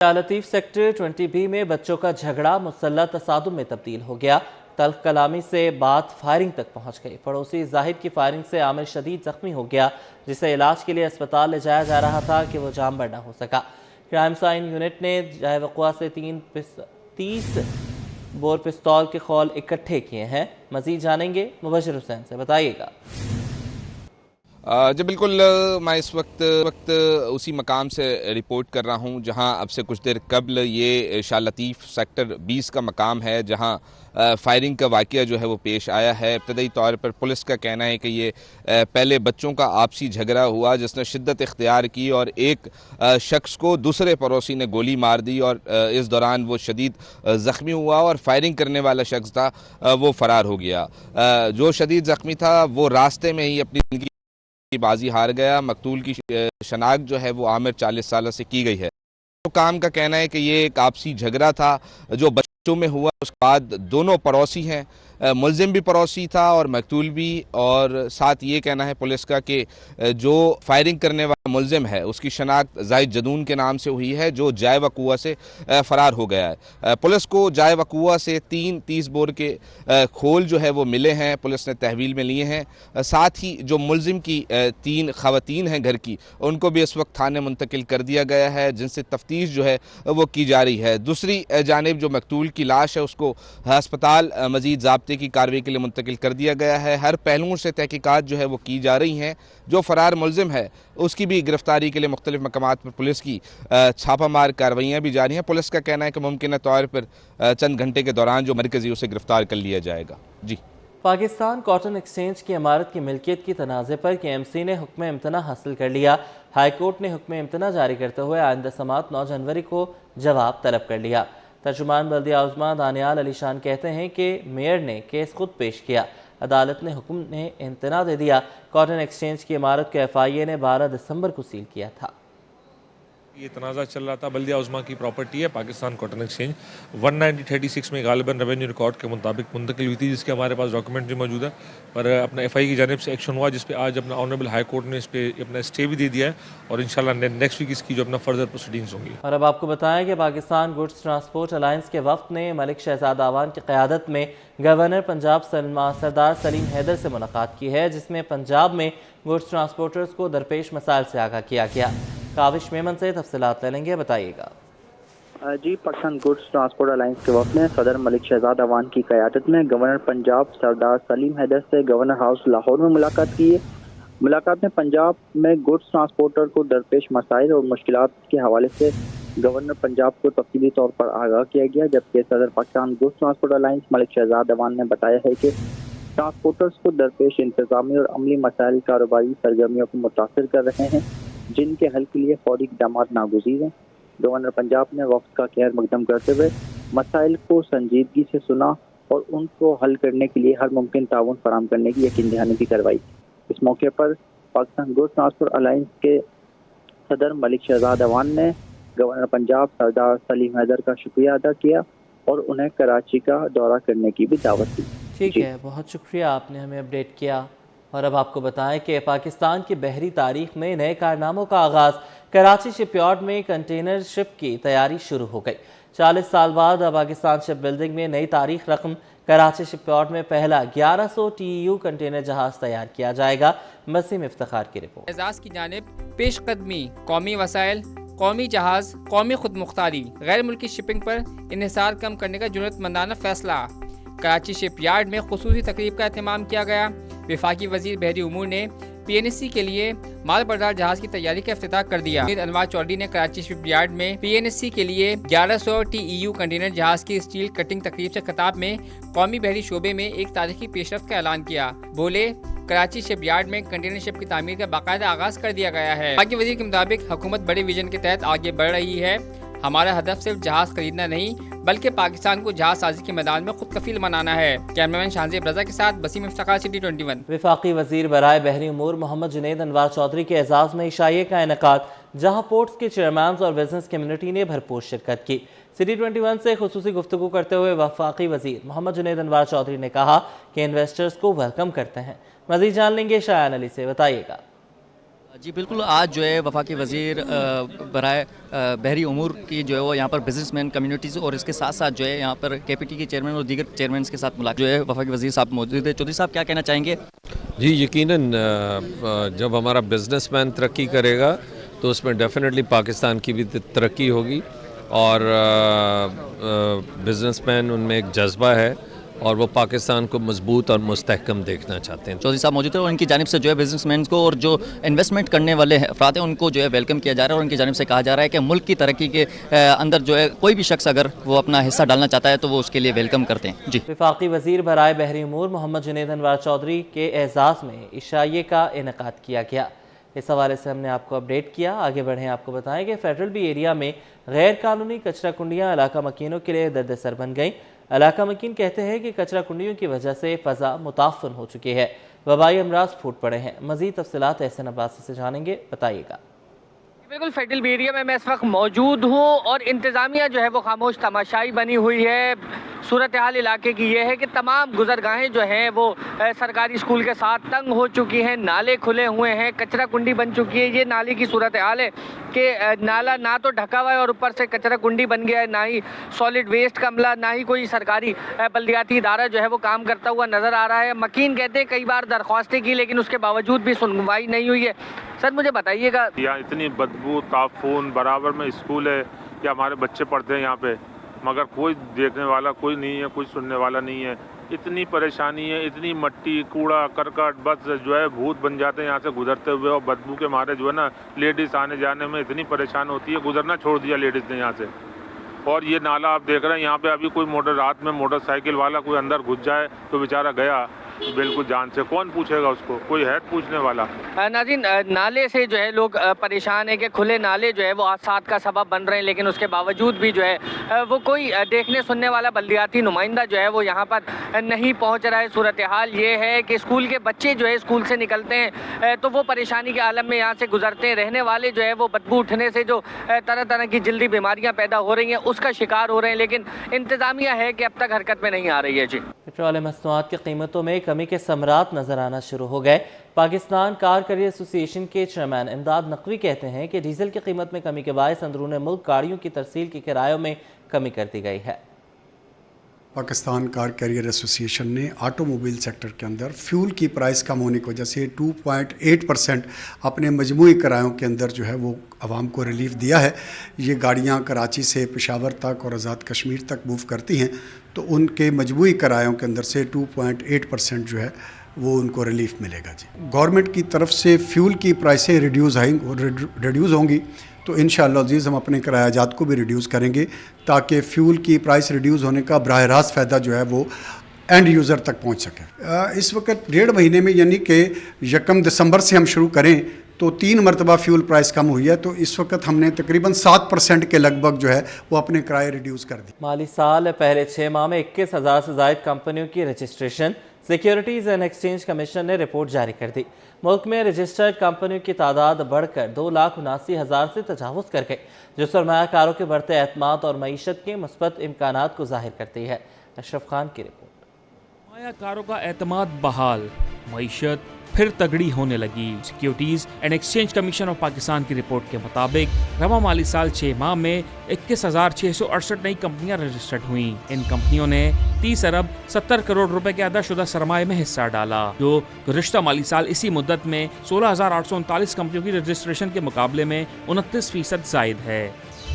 Latif sector 20B में बच्चों का झगड़ा मुसल्लह तसादुम में तब्दील हो गया। तल्ख कलामी से बात फायरिंग तक पहुंच गई। पड़ोसी जाहिद की फायरिंग से आमिर शदीद जख्मी हो गया, जिसे इलाज के लिए अस्पताल ले जाया जा रहा था कि वो जाम पर न हो सका। क्राइम साइन यूनिट ने जाए वक़्वा से 30 बोर पिस्तौल के खौल इकट्ठे किए हैं। मजीद जानेंगे मुबशिर हुसैन से, बताइएगा। जी बिल्कुल, मैं इस वक्त उसी मकाम से रिपोर्ट कर रहा हूं जहां अब से कुछ देर कबल ये शाह लतीफ़ सेक्टर 20 का मकाम है, जहां फायरिंग का वाक़या जो है वो पेश आया है। इब्तदाई तौर पर पुलिस का कहना है कि ये पहले बच्चों का आपसी झगड़ा हुआ जिसने शिद्दत इख्तियार की और एक शख्स को दूसरे पड़ोसी ने गोली मार दी और इस दौरान वो शदीद ज़ख्मी हुआ और फायरिंग करने वाला शख्स था वो फ़रार हो गया। जो शदीद ज़ख्मी था वो रास्ते में ही अपनी ज़िंदगी की बाजी हार गया। मकतूल की शनाख्त जो है वो आमिर 40 साल से की गई है। तो काम का कहना है कि ये एक आपसी झगड़ा था जो बच्चों में हुआ। उसके बाद दोनों पड़ोसी हैं, मुलजिम भी पड़ोसी था और मकतूल भी, और साथ ये कहना है पुलिस का कि जो फायरिंग करने वाला मुलजिम है उसकी शनाख्त जाहिद जदून के नाम से हुई है, जो जाए वक़ुआ से फ़रार हो गया है। पुलिस को जाए वक़ुआ से 30 बोर के खोल जो है वो मिले हैं, पुलिस ने तहवील में लिए हैं। साथ ही जो मुलजिम की 3 ख़वातीन हैं घर की, उनको भी इस वक्त थाने मुंतकिल कर दिया गया है, जिनसे तफ्तीश जो है वो की जा रही है। दूसरी जानिब जो मकतूल की लाश है उसको अस्पताल मज़ीद ज़ाब्ते की कार्रवाई के लिए मुंतकिल कर दिया गया है। हर पहलुओं से तहकीकात जो है वो की जा रही हैं। जो फरार मुलजिम है उसकी भी गिरफ्तारी के लिए मुख्तलिफ मकामात पर पुलिस की छापामार कार्रवाइयाँ भी जारी हैं। पुलिस का कहना है कि मुमकिन तौर पर चंद घंटे के दौरान जो मरकज़ी उसे गिरफ्तार कर लिया जाएगा। जी। पाकिस्तान कॉटन एक्सचेंज की इमारत की मिल्कियत की तनाज़े पर KMC ने हुक्म इम्तना हासिल कर लिया। हाई कोर्ट ने हुक्म इम्तना जारी करते हुए आइंदा समात 9 जनवरी को जवाब तलब कर लिया। तर्जुमान बल्दिया उज़्मा दानियाल अली शान कहते हैं कि मेयर ने केस खुद पेश किया, अदालत ने हुक्म ने इम्तना दे दिया। कॉटन एक्सचेंज की इमारत को FIA ने 12 दिसंबर को सील किया था। ये तनाज़ा चल रहा था, बल्दिया उज़्मा की प्रॉपर्टी है पाकिस्तान कॉटन एक्सचेंज 1936 में गालिबन रेवेन्यू रिकॉर्ड के मुताबिक मुंतकिल हुई थी, जिसके हमारे पास डॉक्यूमेंट भी मौजूद है। पर अपना FI की जानिब से एक्शन हुआ, जिस पे आज अपना ऑनरेबल हाई कोर्ट ने इस पर अपना स्टे भी दे दिया है और इंशाल्लाह नेक्स्ट वीक इसकी जो अपना फर्दर प्रोसीडिंग्स होंगी। और अब आपको बताएं कि पाकिस्तान गुड्स ट्रांसपोर्ट अलायंस के वफ्द ने मलिक शहजाद आवान की क़यादत में गवर्नर पंजाब सरदार सलीम हैदर से मुलाकात की है, जिसमें पंजाब में गुड्स ट्रांसपोर्टर्स को दरपेश मसाइल से आगाह किया गया। काविश मेमन से तफसीलात ले लेंगे, बताइएगा। जी, पाकिस्तान गुड्स ट्रांसपोर्ट अलायंस के वक्त ने सदर मलिक शहजाद अवान की क़यादत में गवर्नर पंजाब सरदार सलीम हैदर से गवर्नर हाउस लाहौर में मुलाकात की है। मुलाकात में पंजाब में गुड्स ट्रांसपोर्टर को दरपेश मसाइल और मुश्किलात के हवाले से गवर्नर पंजाब को तफसीली तौर पर आगाह किया गया, जबकि सदर Pakistan goods transport alliance Malik Shahzad Awan ने बताया है कि ट्रांसपोर्टर्स को दरपेश इंतजामी और अमली मसाइल कारोबारी सरगर्मियों को मुतासर कर रहे हैं, जिनके हल के लिए फौरी इक़दाम नागुज़ीर हैं। गवर्नर पंजाब ने वक्त का खैर मकदम करते हुए मसाइल को संजीदगी से सुना और उनको हल करने के लिए हर मुमकिन ताउन फराहम करने की यकीन दहानी भी करवाई। इस मौके पर पाकिस्तान गुड्स ट्रांसपोर्ट अलायंस के सदर मलिक शहजाद अवान ने गवर्नर पंजाब सरदार सलीम हैदर का शुक्रिया अदा किया और उन्हें कराची का दौरा करने की भी दावत दी। ठीक है, बहुत शुक्रिया, आपने हमें अपडेट किया। और अब आपको बताएं कि पाकिस्तान की बहरी तारीख में नए कारनामों का आगाज़। कराची शिपयार्ड में कंटेनर शिप की तैयारी शुरू हो गई। 40 साल बाद पाकिस्तान शिप बिल्डिंग में नई तारीख रकम। कराची शिपयार्ड में पहला 1100 TEU कंटेनर जहाज तैयार किया जाएगा। वसीम इफ्तिखार की रिपोर्ट। एजाज की जानिब पेशकदमी, कौमी वसाइल, कौमी जहाज, कौमी खुद मुख्तारी, गैर मुल्की शिपिंग पर इन्हिसार कम करने का जुर्रतमंदाना फैसला। कराची शिपयार्ड में खुसूसी तकरीब का एहतमाम किया गया। वफाकी वजीर बहरी उमूर ने PNSC के लिए माल बरदार जहाज की तैयारी का इफ्तिताह कर दिया। अनवार चौधरी ने कराची शिपयार्ड में PNSC के लिए 1100 TEU कंटेनर जहाज की स्टील कटिंग तकरीब से खिताब में कौमी बहरी शोबे में एक तारीखी पेशरफ्त का ऐलान किया। बोले, कराची शिपयार्ड में कंटेनर शिप की तामीर का बाकायदा आगाज कर दिया गया है। वफाकी वजीर के मुताबिक हुकूमत बड़े विजन के तहत आगे बढ़ रही है। हमारा हदफ सिर्फ जहाज खरीदना नहीं बल्कि पाकिस्तान को जहाज साजी के मैदान में खुद कफील बनाना है। कैमरामैन शाहजेब रजा के साथ वसीम इफ्तिखार, सिटी 21। वफाकी वजीर बराए बहरी उमूर मोहम्मद जुनैद अनवार चौधरी के एजाज में इशाइये का इनेकाद, जहां पोर्ट्स के चेयरमैन और बिजनेस कम्युनिटी ने भरपूर शिरकत की। सिटी 21 से खुसूसी गुफ्तगू करते हुए वफाकी वजीर मोहम्मद जुनैद अनवार चौधरी ने कहा कि इन्वेस्टर्स को वेलकम करते हैं। मजीद जान लेंगे शायान अली से, बताइएगा। جی بالکل، آج جو ہے وفاقی وزیر برائے بحری امور کی جو ہے وہ یہاں پر بزنس مین کمیونٹیز اور اس کے ساتھ ساتھ جو ہے یہاں پر KPT کے چیئرمین اور دیگر چیئرمینس کے ساتھ ملاقات جو ہے وفاقی وزیر صاحب موجود ہے. چودھری صاحب کیا کہنا چاہیں گے؟ جی یقیناً جب ہمارا بزنس مین ترقی کرے گا تو اس میں ڈیفینیٹلی پاکستان کی بھی ترقی ہوگی، اور بزنس مین ان میں ایک جذبہ ہے اور وہ پاکستان کو مضبوط اور مستحکم دیکھنا چاہتے ہیں. چودھری صاحب موجود ہیں اور ان کی جانب سے جو ہے بزنس مین کو اور جو انویسٹمنٹ کرنے والے افراد ہیں ان کو جو ہے ویلکم کیا جا رہا ہے، اور ان کی جانب سے کہا جا رہا ہے کہ ملک کی ترقی کے اندر جو ہے کوئی بھی شخص اگر وہ اپنا حصہ ڈالنا چاہتا ہے تو وہ اس کے لیے ویلکم کرتے ہیں. جی وفاقی وزیر برائے بحری امور محمد جنید انوار چودھری کے اعزاز میں عشائیے کا انعقاد کیا گیا. اس حوالے سے ہم نے آپ کو اپڈیٹ کیا. آگے بڑھیں، آپ کو بتائیں کہ فیڈرل بی ایریا میں غیر قانونی کچرا کنڈیاں علاقہ مکینوں کے لیے درد سر بن گئیں. علاقہ مکین کہتے ہیں کہ کچرا کنڈیوں کی وجہ سے فضا متعفن ہو چکی ہے، وبائی امراض پھوٹ پڑے ہیں. مزید تفصیلات احسن عباسی سے جانیں گے، بتائیے گا. بالکل، فیڈرل بی ایریا میں اس وقت موجود ہوں اور انتظامیہ جو ہے وہ خاموش تماشائی بنی ہوئی ہے. صورتحال علاقے کی یہ ہے کہ تمام گزرگاہیں جو ہیں وہ سرکاری اسکول کے ساتھ تنگ ہو چکی ہیں، نالے کھلے ہوئے ہیں، کچرا کنڈی بن چکی ہے. یہ نالے کی صورتحال ہے کہ نالا نہ تو ڈھکا ہوا ہے اور اوپر سے کچرا کنڈی بن گیا ہے، نہ ہی سالڈ ویسٹ کا عملہ، نہ ہی کوئی سرکاری بلدیاتی ادارہ جو ہے وہ کام کرتا ہوا نظر آ رہا ہے. مکین کہتے ہیں کئی بار درخواستیں کی لیکن اس کے باوجود بھی سنوائی نہیں ہوئی ہے. سر مجھے بتائیے گا، یہاں اتنی بدبو، تعفن، برابر میں اسکول ہے کہ ہمارے بچے پڑھتے ہیں یہاں پہ، مگر کوئی دیکھنے والا کوئی نہیں ہے، کوئی سننے والا نہیں ہے. اتنی پریشانی ہے، اتنی مٹی، کوڑا کرکٹ، بس جو ہے بھوت بن جاتے ہیں یہاں سے گزرتے ہوئے، اور بدبو کے مارے جو ہے نا لیڈیز آنے جانے میں اتنی پریشان ہوتی ہے، گزرنا چھوڑ دیا لیڈیز نے یہاں سے. اور یہ نالا آپ دیکھ رہے ہیں یہاں پہ، ابھی کوئی رات میں موٹر سائیکل والا کوئی اندر گھس جائے تو بیچارہ گیا بالکل جان سے. کون پوچھے گا اس کو؟ کوئی ہے پوچھنے والا؟ ناظرین، نالے سے جو ہے لوگ پریشان ہیں کہ کھلے نالے جو ہے وہ حادثات کا سبب بن رہے ہیں، لیکن اس کے باوجود بھی جو ہے وہ کوئی دیکھنے سننے والا بلدیاتی نمائندہ جو ہے وہ یہاں پر نہیں پہنچ رہا ہے. صورتحال یہ ہے کہ اسکول کے بچے جو ہے اسکول سے نکلتے ہیں تو وہ پریشانی کے عالم میں یہاں سے گزرتے ہیں. رہنے والے جو ہے وہ بدبو اٹھنے سے جو طرح طرح کی جلدی بیماریاں پیدا ہو رہی ہیں اس کا شکار ہو رہے ہیں، لیکن انتظامیہ ہے کہ اب تک حرکت میں نہیں آ رہی ہے. جی پیٹرول مصنوعات کی قیمتوں میں کمی کے ثمرات نظر آنا شروع ہو گئے. پاکستان کار کیریئر ایسوسی ایشن کے چیئرمین امداد نقوی کہتے ہیں کہ ڈیزل کی قیمت میں کمی کے باعث اندرون ملک گاڑیوں کی ترسیل کے کرایوں میں کمی کر دی گئی ہے. پاکستان کار کیریئر ایسوسی ایشن نے آٹو موبائل سیکٹر کے اندر فیول کی پرائس کم ہونے کی وجہ سے 2.8% اپنے مجموعی کرایوں کے اندر جو ہے وہ عوام کو ریلیف دیا ہے. یہ گاڑیاں کراچی سے پشاور تک اور آزاد کشمیر تک موو کرتی ہیں تو ان کے مجموعی کرایوں کے اندر سے 2.8% جو ہے وہ ان کو ریلیف ملے گا. جی گورنمنٹ کی طرف سے فیول کی پرائسیں ریڈیوز ہوں گی تو انشاءاللہ عزیز ہم اپنے کرایہ جات کو بھی ریڈیوز کریں گے تاکہ فیول کی پرائس ریڈیوز ہونے کا براہ راست فائدہ جو ہے وہ اینڈ یوزر تک پہنچ سکے. اس وقت 1.5 مہینے میں یعنی کہ 1 دسمبر سے ہم شروع کریں تو 3 مرتبہ فیول پرائس کم ہوئی ہے، تو اس وقت ہم نے تقریباً 7% کے لگ بھگ جو ہے وہ اپنے کرائے ریڈیوز کر دی. مالی سال پہلے 6 ماہ میں 21,000 سے زائد کمپنیوں کی registration securities and exchange commission نے رپورٹ جاری کر دی. ملک میں رجسٹرڈ کمپنیوں کی تعداد بڑھ کر 2,79,000 سے تجاوز کر گئی، جو سرمایہ کاروں کے بڑھتے اعتماد اور معیشت کے مثبت امکانات کو ظاہر کرتی ہے. اشرف خان کی رپورٹ. سرمایہ کاروں کا اعتماد بحال، معیشت پھر تگڑی ہونے لگی. Securities and exchange commission of Pakistan کی رپورٹ کے مطابق رواں مالی سال 6 ماہ میں 21,668 نئی کمپنیاں رجسٹرڈ ہوئیں. ان کمپنیوں نے 30 ارب 70 کروڑ روپے کے ادا شدہ سرمایہ میں حصہ ڈالا، جو گزشتہ مالی سال اسی مدت میں 16,839 کمپنیوں کی رجسٹریشن کے مقابلے میں 29% زائد ہے.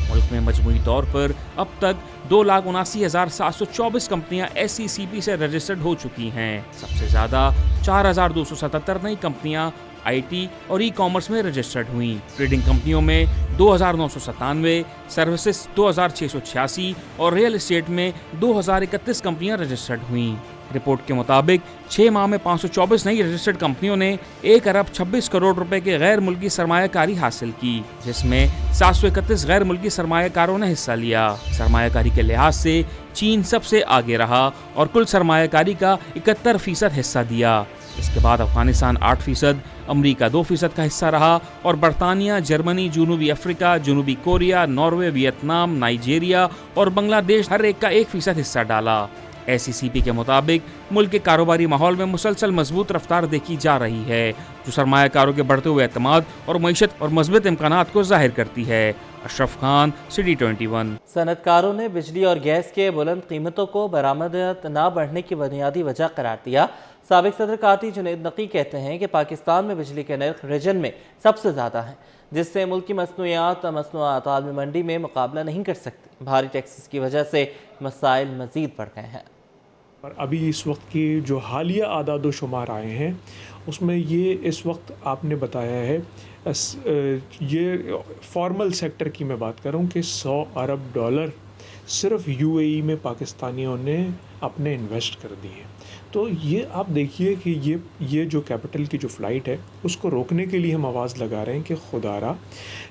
ملک میں مجموعی طور پر اب تک 2,79,724 کمپنیاں SECP سے رجسٹرڈ ہو چکی ہیں. سب سے زیادہ 4,277 نئی کمپنیاں IT اور ای کامرس میں رجسٹرڈ ہوئیں. ٹریڈنگ کمپنیوں میں 2,997، سروسز 2,686 اور ریئل اسٹیٹ میں 2,031 کمپنیاں رجسٹرڈ ہوئیں. رپورٹ کے مطابق 6 ماہ میں 524 نئی رجسٹرڈ کمپنیوں نے 1 ارب 26 کروڑ روپے کے غیر ملکی سرمایہ کاری حاصل کی، جس میں 731 غیر ملکی سرمایہ کاروں نے حصہ لیا. سرمایہ کاری کے لحاظ سے چین سب سے آگے رہا اور کل سرمایہ کاری کا 71% حصہ دیا. اس کے بعد افغانستان 8%، امریکہ 2% کا حصہ رہا اور برطانیہ، جرمنی، جنوبی افریقہ، جنوبی کوریا، ناروے، ویتنام، نائجیریا اور بنگلہ دیش ہر ایک کا 1% حصہ ڈالا. SCCP के मुताबिक मुल्क के कारोबारी माहौल में मुसलसल मजबूत रफ्तार देखी जा रही है, जो सरमायाकारों के बढ़ते हुए एतमाद और मईशत और मज़बूत इम्कानात को जाहिर करती है। अशरफ खान, सिटी 21। सनतकारों ने बिजली और गैस के बुलंद कीमतों को बरामदत न बढ़ने की बुनियादी वजह करार दिया। साबिक सदर काती जुनैद नकी कहते हैं कि पाकिस्तान में बिजली के नर्ख रीजन में सबसे ज़्यादा हैं, जिससे मुल्क की मसनूआत आलमी मंडी में मुकाबला नहीं कर सकती। भारी टैक्सेस की वजह से मसाइल मज़ीद बढ़ गए हैं। और अभी इस वक्त की जो हालिया आदाद व शुमार आए हैं उसमें ये इस वक्त आपने बताया है, ये फॉर्मल सेक्टर की मैं बात करूं कि $100 अरब सिर्फ UAE में पाकिस्तानियों ने अपने इन्वेस्ट कर दिए। तो ये आप देखिए कि ये जो कैपिटल की जो फ़्लाइट है उसको रोकने के लिए हम आवाज़ लगा रहे हैं कि खुदारा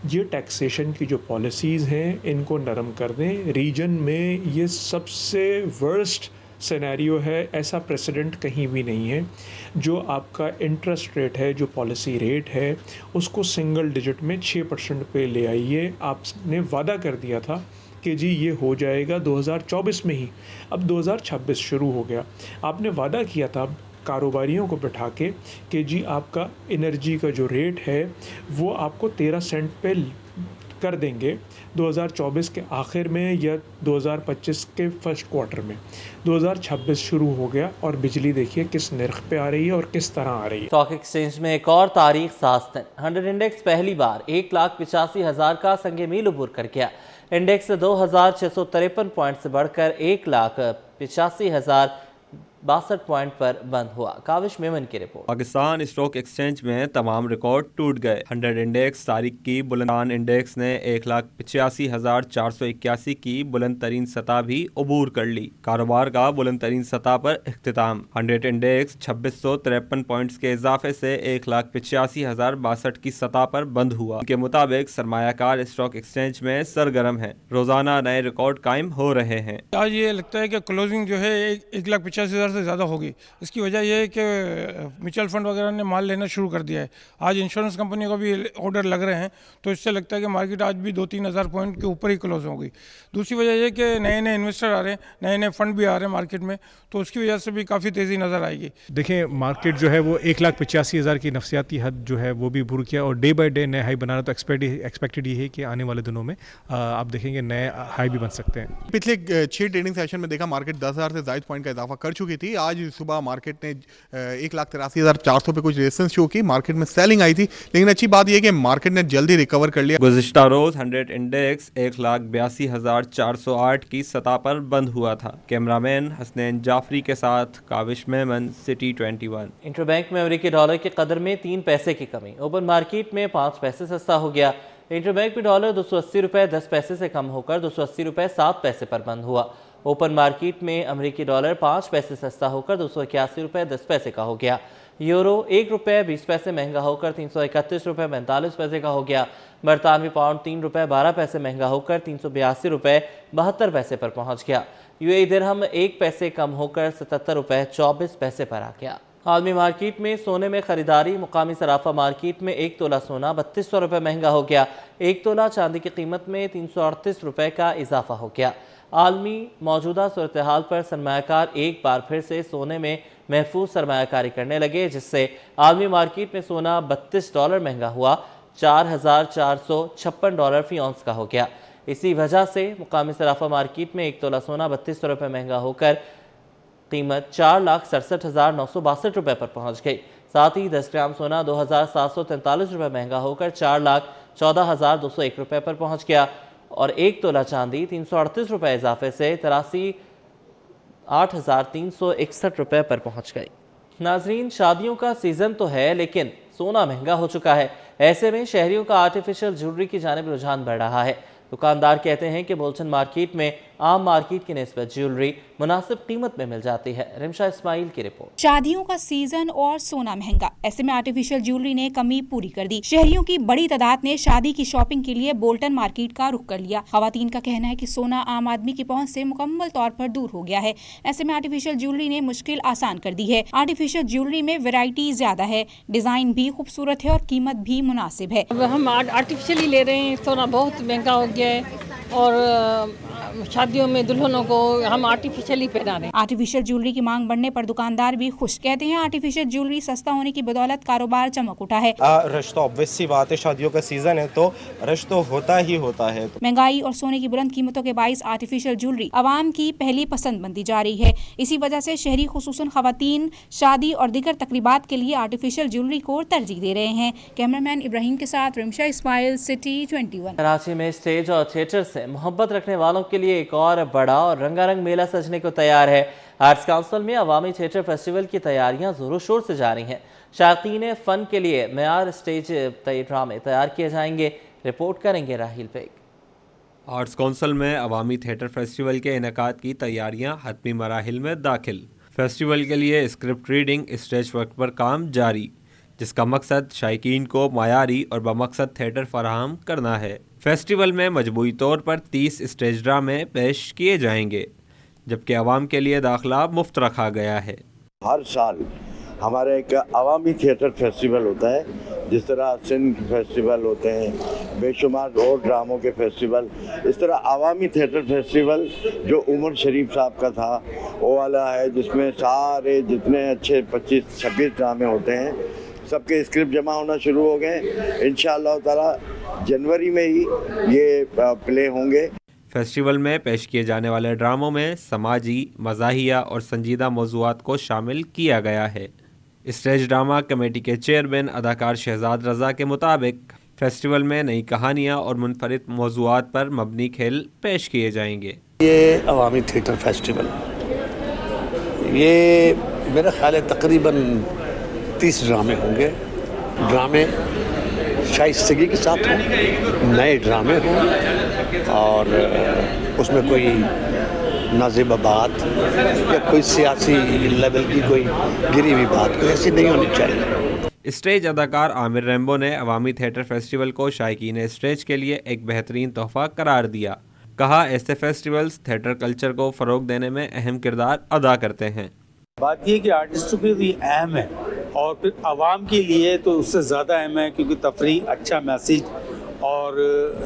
ये टैक्सेशन की जो पॉलिसीज़ हैं इनको नरम कर दें। रीजन में ये सबसे वर्स्ट सिनेरियो है, ऐसा प्रेसिडेंट कहीं भी नहीं है। जो आपका इंटरेस्ट रेट है, जो पॉलिसी रेट है, उसको सिंगल डिजिट में 6% पे ले आइए। आपने वादा कर दिया था कि जी ये हो जाएगा 2024 में ही, अब 2026 शुरू हो गया। आपने वादा किया था कारोबारियों को बैठा के कि जी आपका एनर्जी का जो रेट है वो आपको 13 सेंट पे कर देंगे 2024 के आखिर में या 2025 के फर्स्ट क्वार्टर में। 2026 शुरू हो गया और बिजली देखिए किस नर्ख पे आ रही है और किस तरह आ रही है। स्टॉक एक्सचेंज में एक और तारीख साज दिन। 100 इंडेक्स पहली बार 1,85,000 का संगे मील उबूर कर गया। इंडेक्स 2,653 पॉइंट से बढ़कर 1,85,062 पॉइंट पर बंद हुआ। काविश मेमन की रिपोर्ट। पाकिस्तान स्टॉक एक्सचेंज में तमाम रिकॉर्ड टूट गए। 100 इंडेक्स तारीख की बुलंदान इंडेक्स ने 1,85,481 की बुलंद तरीन सतह भी उबूर कर ली। कारोबार का बुलंद तरीन सतह पर इख्तिताम। 100 इंडेक्स 2653 पॉइंट्स के इजाफे से 1,85,062 की सतह पर बंद हुआ। इनके मुताबिक सरमायाकार स्टॉक एक्सचेंज में सरगर्म है, रोजाना नए रिकॉर्ड कायम हो रहे हैं। आज ये लगता है कि क्लोजिंग जो है 1,85,000 से ज़्यादा होगी। इसकी वजह यह है कि म्यूचुअल फंड वगैरह ने माल लेना शुरू कर दिया है। आज इंश्योरेंस कंपनी को भी ऑर्डर लग रहे हैं, तो इससे लगता है कि मार्केट आज भी 2-3 हज़ार पॉइंट के ऊपर ही क्लोज होगी। दूसरी वजह यह कि नए नए इन्वेस्टर आ रहे हैं, नए नए फंड भी आ रहे हैं मार्केट में, तो उसकी वजह से भी काफ़ी तेज़ी नज़र आएगी। देखिए मार्केट जो है वो 1,85,000 की नफसियाती हद जो है वो भी बुर किया और डे बाय डे नए हाई बनाना। तो एक्सपेक्टेड ये है कि आने वाले दिनों में आप देखेंगे नए हाई भी बन सकते हैं। पिछले 6 ट्रेडिंग सेशन में देखा मार्केट 10,000 से ज़ायद पॉइंट का इजाफा कर चुकी थी। आज सुबह मार्केट ने 1,83,400 पे कुछ रेजिस्टेंस शो की। मार्केट में सेलिंग आई थी, लेकिन अच्छी बात यह कि मार्केट ने जल्दी रिकवर कर लिया। गुज़िश्ता रोज 100 इंडेक्स 1,82,408 की सतह पर बंद हुआ था। कैमरामैन हसनैन जाफरी के साथ काविश मेमन, सिटी 21। इंटरबैंक में अमेरिकी डॉलर की कदर में 3 पैसे की कमी। ओपन मार्केट में 5 पैसे सस्ता हो गया। इंटरबैंक में डॉलर 280 रुपये 10 पैसे से कम होकर 280 रुपये 7 पैसे पर बंद हुआ। ओपन मार्केट में अमेरिकी डॉलर 5 पैसे सस्ता होकर 281 रुपये 10 पैसे का हो गया। यूरो 1 रुपये 20 पैसे महंगा होकर 331 रुपये 45 पैसे का हो गया। बरतानवी पाउंड 3 रुपये 12 पैसे महंगा होकर 382 रुपये 72 पैसे पर पहुंच गया। UAE दिरहम 1 पैसे कम होकर 77 रुपये 24 पैसे पर आ गया। आलमी मार्केट में सोने में खरीदारी। मुकामी सराफा मार्केट में 1 तोला सोना 3200 रुपये महंगा हो गया। 1 तोला चांदी की कीमत में 338 रुपये का इजाफा हो गया। आलमी मौजूदा सूरत हाल पर सरमायाकार एक बार फिर से सोने में महफूज सरमायाकारी करने लगे, जिससे आलमी मार्केट में सोना $32 महंगा हुआ, $4,456 फी औंस का हो गया। इसी वजह से मुकामी सराफा मार्केट में 1 तोला सोना 3200 रुपये महंगा होकर कीमत 4,67,962 रुपये पर पहुंच गई। साथ ही 10 ग्राम सोना 2,743 रुपये महंगा होकर 4,14,201 रुपये पर पहुंच गया और 1 तोला चांदी 338 रुपये इजाफे से 83,8,361 रुपये पर पहुंच गई। नाजरीन, शादियों का सीज़न तो है लेकिन सोना महंगा हो चुका है। ऐसे में शहरियों का आर्टिफिशियल ज्वेलरी की जानिब रुझान बढ़ रहा है। दुकानदार कहते हैं कि बोलचन मार्केट में आम मार्केट की निस्बत ज्वेलरी मुनासिब कीमत में मिल जाती है। रिमशा इस्माइल की रिपोर्ट। शादियों का सीजन और सोना महंगा, ऐसे में आर्टिफिशियल ज्वेलरी ने कमी पूरी कर दी। शहरियों की बड़ी तादाद ने शादी की शॉपिंग के लिए बोल्टन मार्केट का रुख कर लिया। खवातीन का कहना है कि सोना आम आदमी की पहुंच से मुकम्मल तौर पर दूर हो गया है। ऐसे में आर्टिफिशियल ज्वेलरी ने मुश्किल आसान कर दी है। आर्टिफिशियल ज्वेलरी में वैरायटी ज्यादा है, डिजाइन भी खूबसूरत है और कीमत भी मुनासिब है। अब हम आर्टिफिशियल ही ले रहे हैं। सोना बहुत महंगा हो गया है और शादियों में दुल्हनों को हम आर्टिफिशियली पहना रहे हैं। आर्टिफिशियल ज्वेलरी की मांग बढ़ने पर दुकानदार भी खुश। कहते हैं आर्टिफिशियल ज्वेलरी सस्ता होने की बदौलत कारोबार चमक उठा है। रश तो ऑब्वियस सी बात है, शादियों का सीजन है तो रश तो होता ही होता है। महंगाई और सोने की बुलंद कीमतों के बाइस आर्टिफिशियल ज्वेलरी आवाम की पहली पसंद बनती जा रही है। इसी वजह से शहरी खुसूसन खवातीन शादी और दीगर तकरीबात के लिए आर्टिफिशियल ज्वेलरी को तरजीह दे रहे हैं। कैमरामैन इब्राहिम के साथ रिमशा इस्माइल, सिटी 21। कराची में स्टेज और थिएटर से मोहब्बत रखने वालों के लिए एक और बड़ा और रंगारंग मेला सजने को तैयार है। आर्ट्स काउंसिल में अवामी थिएटर फेस्टिवल की तैयारियां जोरों शोर से जारी हैं। शायकीन फ़न के लिए मेयार स्टेज ड्रामे तैयार किए जाएंगे। रिपोर्ट करेंगे राहिल बेग। आर्ट्स काउंसिल में अवामी थिएटर फेस्टिवल के इनेकाद की तैयारियां हतमी मराहिल में दाखिल। फेस्टिवल के लिए स्क्रिप्ट रीडिंग, स्टेज वर्क पर काम जारी, जिसका मकसद शायकीन को मायारी और बमकसद थिएटर फराहम करना है। फेस्टिवल में मजमूई तौर पर 30 स्टेज ड्रामे पेश किए जाएंगे, जबकि आवाम के लिए दाखिला मुफ्त रखा गया है। हर साल हमारे एक अवामी थिएटर फेस्टिवल होता है, जिस तरह सिंध फेस्टिवल होते हैं, बेशुमार और ड्रामों के फेस्टिवल, इस तरह अवामी थिएटर फेस्टिवल जो उमर शरीफ साहब का था वो वाला है, जिसमें सारे जितने अच्छे 25-26 ड्रामे होते हैं सबके स्क्रिप्ट जमा होना शुरू हो गए। इंशाअल्लाह ताला जनवरी में ही ये प्ले होंगे। फेस्टिवल में पेश किए जाने वाले ड्रामों में समाजी, मज़ाहिया और संजीदा मौज़ूआत को शामिल किया गया है। स्टेज ड्रामा कमेटी के चेयरमैन अदाकार शहजाद रज़ा के मुताबिक फेस्टिवल में नई कहानियाँ और मुनफरिद मौज़ूआत पर मबनी खेल पेश किए जाएंगे। ये अवामी थिएटर फेस्टिवल, ये मेरा ख्याल है तकरीबन 30 ड्रामे होंगे। ड्रामे शाइस्तगी के साथ हों, नए ड्रामे हों और उसमें कोई नाज़िबा बात या कोई सियासी लेवल की कोई गिरी हुई बात कोई ऐसी नहीं होनी चाहिए। स्टेज अदाकार आमिर रैम्बो ने अवामी थिएटर फेस्टिवल को शायकीन स्टेज के लिए एक बेहतरीन तोहफा करार दिया। कहा, ऐसे फेस्टिवल्स थिएटर कल्चर को फ़रोग देने में अहम किरदार अदा करते हैं। बात ये कि आर्टिस्टों के लिए अहम है और फिर आवाम के लिए तो उससे ज़्यादा अहम है, क्योंकि तफरीह, अच्छा मैसेज और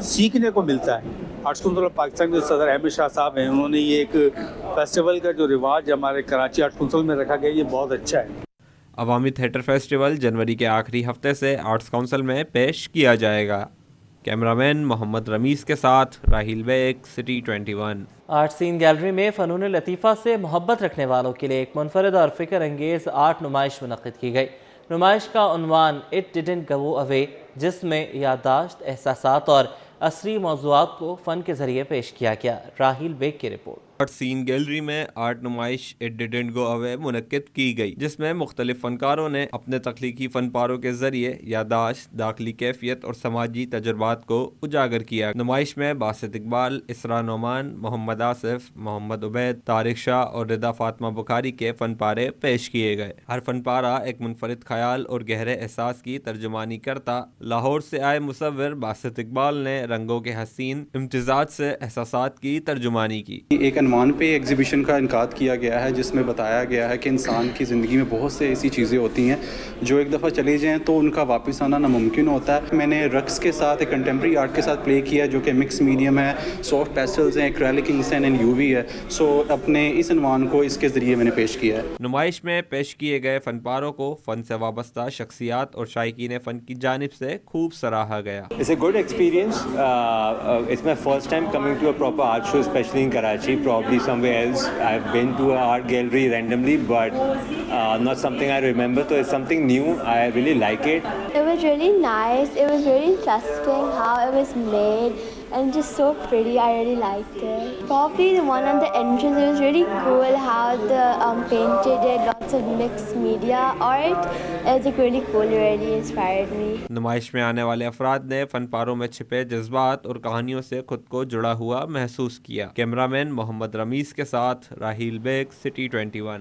सीखने को मिलता है। आर्ट्स काउंसिल ऑफ पाकिस्तान के सदर अहमद शाह साहब हैं, उन्होंने ये एक फेस्टिवल का जो रिवाज हमारे कराची आर्ट्स काउंसिल में रखा गया, ये बहुत अच्छा है। अवामी थिएटर फेस्टिवल जनवरी के आखिरी हफ्ते से आर्ट्स काउंसिल में पेश किया जाएगा। कैमरामैन मोहम्मद रमीज़ के साथ Rahil Baig, city 21। Art scene gallery में फ़नून लतीफ़ा से मोहब्बत रखने वालों के लिए एक मुनफरद और फ़िक्र अंगेज़ आर्ट नुमाइश मुनक़्क़िद की गई। नुमाइश का उन्वान इट डिडंट गो अवे, जिसमें याददाश्त, एहसासात और असरी मौज़ूआत को फ़न के ज़रिए पेश किया गया। राहिल बेग की रिपोर्ट। आर्ट सीन गैलरी में आर्ट नुमाइश इट डिडंट गो अवे मुनक्किद की गई, जिसमें मुख्तलिफ फ़नकारों ने अपने तख्लीकी फ़नपारों के ज़रिए यादाश्त, दाखिली कैफियत और समाजी तजुर्बात को उजागर किया। नुमाइश में बासित इकबाल, इसरा नोमान, मोहम्मद आसिफ, मोहम्मद उबैद, तारिक शाह और रिदा फातिमा बुखारी के फ़नपारे पेश किए गए। हर फ़नपारा एक मुनफरिद ख्याल और गहरे एहसास की तर्जुमानी करता। लाहौर से आए मुसव्विर बासित इकबाल ने रंगों के हसीन इम्तिजाज से एहसासात की तर्जुमानी की। एक अनवान पे एग्जीबिशन का इनकाद किया गया है, जिसमें बताया गया है कि इंसान की ज़िंदगी में बहुत से ऐसी चीज़ें होती हैं जो एक दफ़ा चली जाएं तो उनका वापस आना नामुमकिन होता है। मैंने रक्स के साथ एक कंटेम्प्रेरी आर्ट के साथ प्ले किया, जो कि मिक्स मीडियम है, सॉफ्ट पेस्टल्स हैं, एक्रेलिक इंक्स हैं एंड यूवी है। सो अपने इस अनवान को इसके ज़रिए मैंने पेश किया है। नुमाइश में पेश किए गए फ़नपारों को फ़न से वाबस्ता शख्सियात और शायकीन फ़न की जानिब से खूब सराहा गया। It's a good experience. It's my first time coming to a proper art show, especially in Karachi. Probably somewhere else. I've been to an art gallery randomly, but not something I remember. So it's something new. I really like it. It was really nice. It was really interesting how it was made and just so pretty. I really liked it. Probably the one on the entrance. It was really cool how the painted it. Lots of mixed media art. It was like really cool. It really inspired me. नुमाइश में आने वाले अफराद ने फनपारों में छिपे जज्बात और कहानियों से खुद को जुड़ा हुआ महसूस किया। कैमरामैन मोहम्मद रमीज़ के साथ राहिल बेग, सिटी 21।